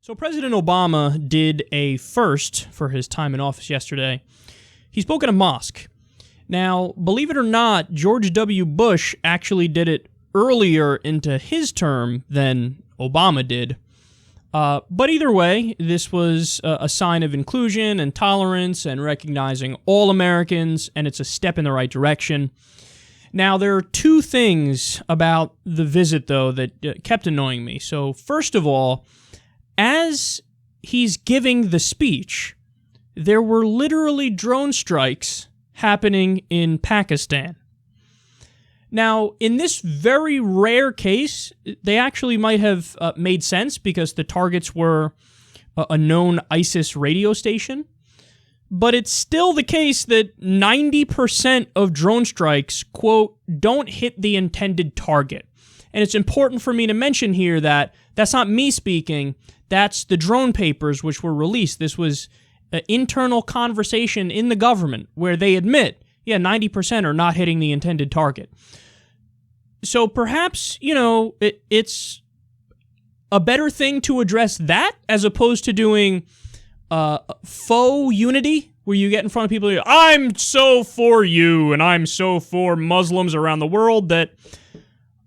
So President Obama did a first for his time in office yesterday. He spoke at a mosque. Now, believe it or not, George W. Bush actually did it earlier into his term than Obama did. But either way, this was a sign of inclusion and tolerance and recognizing all Americans, and it's a step in the right direction. Now, there are two things about the visit, though, that kept annoying me. So, first of all, as he's giving the speech, there were literally drone strikes happening in Pakistan. Now, in this very rare case, they actually might have made sense because the targets were a known ISIS radio station. But it's still the case that 90% of drone strikes, quote, don't hit the intended target. And it's important for me to mention here that that's not me speaking. That's the drone papers which were released. This was an internal conversation in the government where they admit, 90% are not hitting the intended target. So perhaps, it's a better thing to address that as opposed to doing faux unity, where you get in front of people and go, I'm so for you and I'm so for Muslims around the world that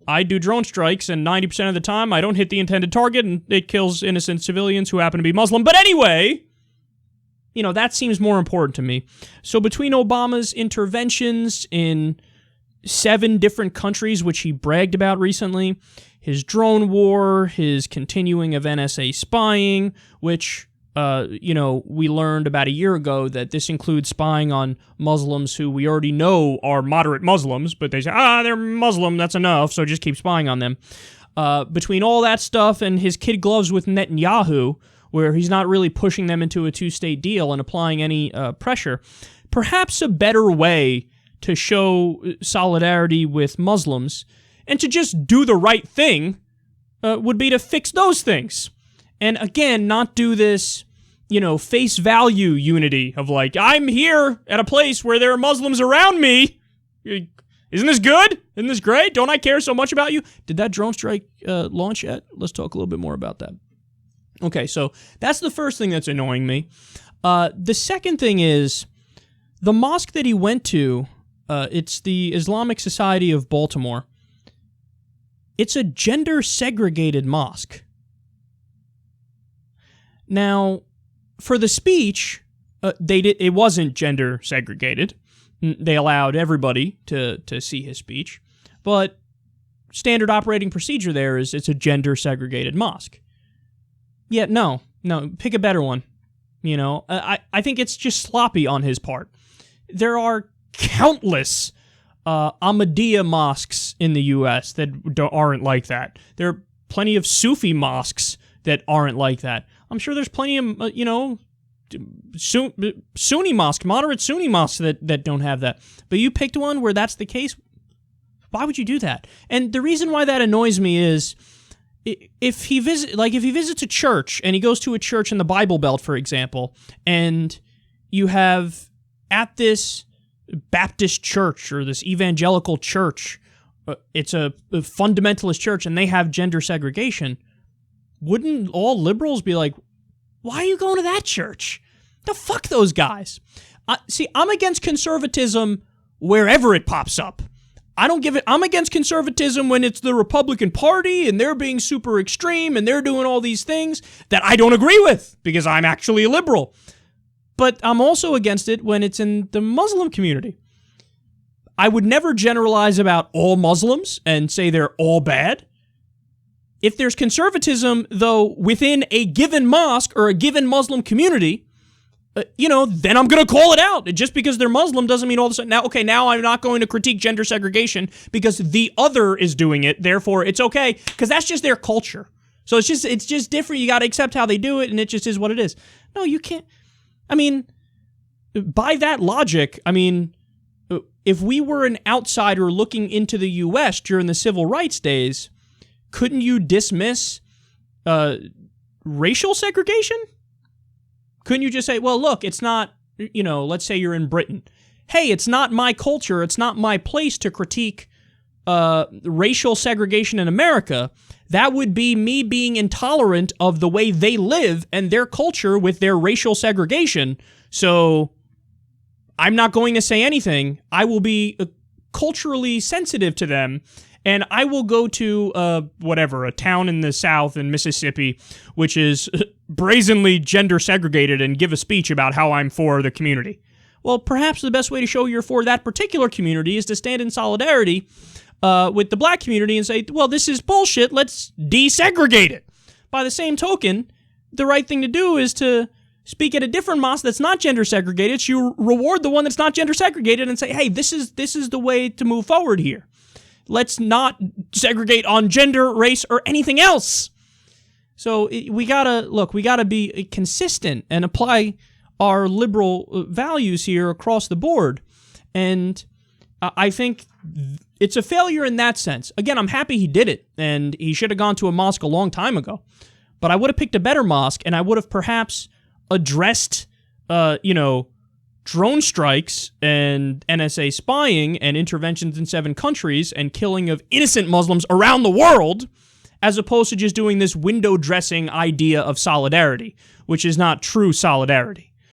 I do drone strikes, and 90% of the time I don't hit the intended target, and it kills innocent civilians who happen to be Muslim. But anyway, that seems more important to me. So between Obama's interventions in 7 different countries, which he bragged about recently, his drone war, his continuing of NSA spying, which, we learned about a year ago that this includes spying on Muslims who we already know are moderate Muslims, but they say, they're Muslim, that's enough, so just keep spying on them. Between all that stuff and his kid gloves with Netanyahu, where he's not really pushing them into a two-state deal and applying any pressure, perhaps a better way to show solidarity with Muslims and to just do the right thing would be to fix those things. And again, not do this, face value unity of like, I'm here at a place where there are Muslims around me. Isn't this good? Isn't this great? Don't I care so much about you? Did that drone strike launch yet? Let's talk a little bit more about that. Okay, so that's the first thing that's annoying me. The second thing is the mosque that he went to, it's the Islamic Society of Baltimore. It's a gender-segregated mosque. Now, for the speech, it wasn't gender segregated. They allowed everybody to see his speech, but standard operating procedure there is it's a gender segregated mosque. Yeah, no, pick a better one. I think it's just sloppy on his part. There are countless Ahmadiyya mosques in the U.S. that aren't like that. There are plenty of Sufi mosques that aren't like that. I'm sure there's plenty of, Sunni mosques, moderate Sunni mosques that don't have that. But you picked one where that's the case. Why would you do that? And the reason why that annoys me is if he visits a church and he goes to a church in the Bible Belt, for example, and you have at this Baptist church or this evangelical church, it's a fundamentalist church, and they have gender segregation, wouldn't all liberals be like, why are you going to that church? The fuck those guys. See, I'm against conservatism wherever it pops up. I'm against conservatism when it's the Republican Party and they're being super extreme and they're doing all these things that I don't agree with because I'm actually a liberal. But I'm also against it when it's in the Muslim community. I would never generalize about all Muslims and say they're all bad. If there's conservatism, though, within a given mosque or a given Muslim community, then I'm going to call it out. Just because they're Muslim doesn't mean all of a sudden, now I'm not going to critique gender segregation because the other is doing it, therefore it's okay, because that's just their culture. So it's just different. You got to accept how they do it, and it just is what it is. No, you can't. By that logic, if we were an outsider looking into the U.S. during the civil rights days, couldn't you dismiss racial segregation? Couldn't you just say, well, look, it's not, let's say you're in Britain. Hey, it's not my culture, it's not my place to critique racial segregation in America, that would be me being intolerant of the way they live and their culture with their racial segregation. So I'm not going to say anything. I will be culturally sensitive to them, and I will go to, a town in the South in Mississippi, which is brazenly gender segregated, and give a speech about how I'm for the community. Well, perhaps the best way to show you're for that particular community is to stand in solidarity with the black community and say, well, this is bullshit, let's desegregate it. By the same token, the right thing to do is to speak at a different mosque that's not gender segregated. So you reward the one that's not gender segregated and say, hey, this is the way to move forward here. Let's not segregate on gender, race, or anything else. So we gotta be consistent and apply our liberal values here across the board. And I think it's a failure in that sense. Again, I'm happy he did it, and he should have gone to a mosque a long time ago. But I would have picked a better mosque, and I would have perhaps addressed, drone strikes and NSA spying and interventions in 7 countries and killing of innocent Muslims around the world, as opposed to just doing this window dressing idea of solidarity, which is not true solidarity.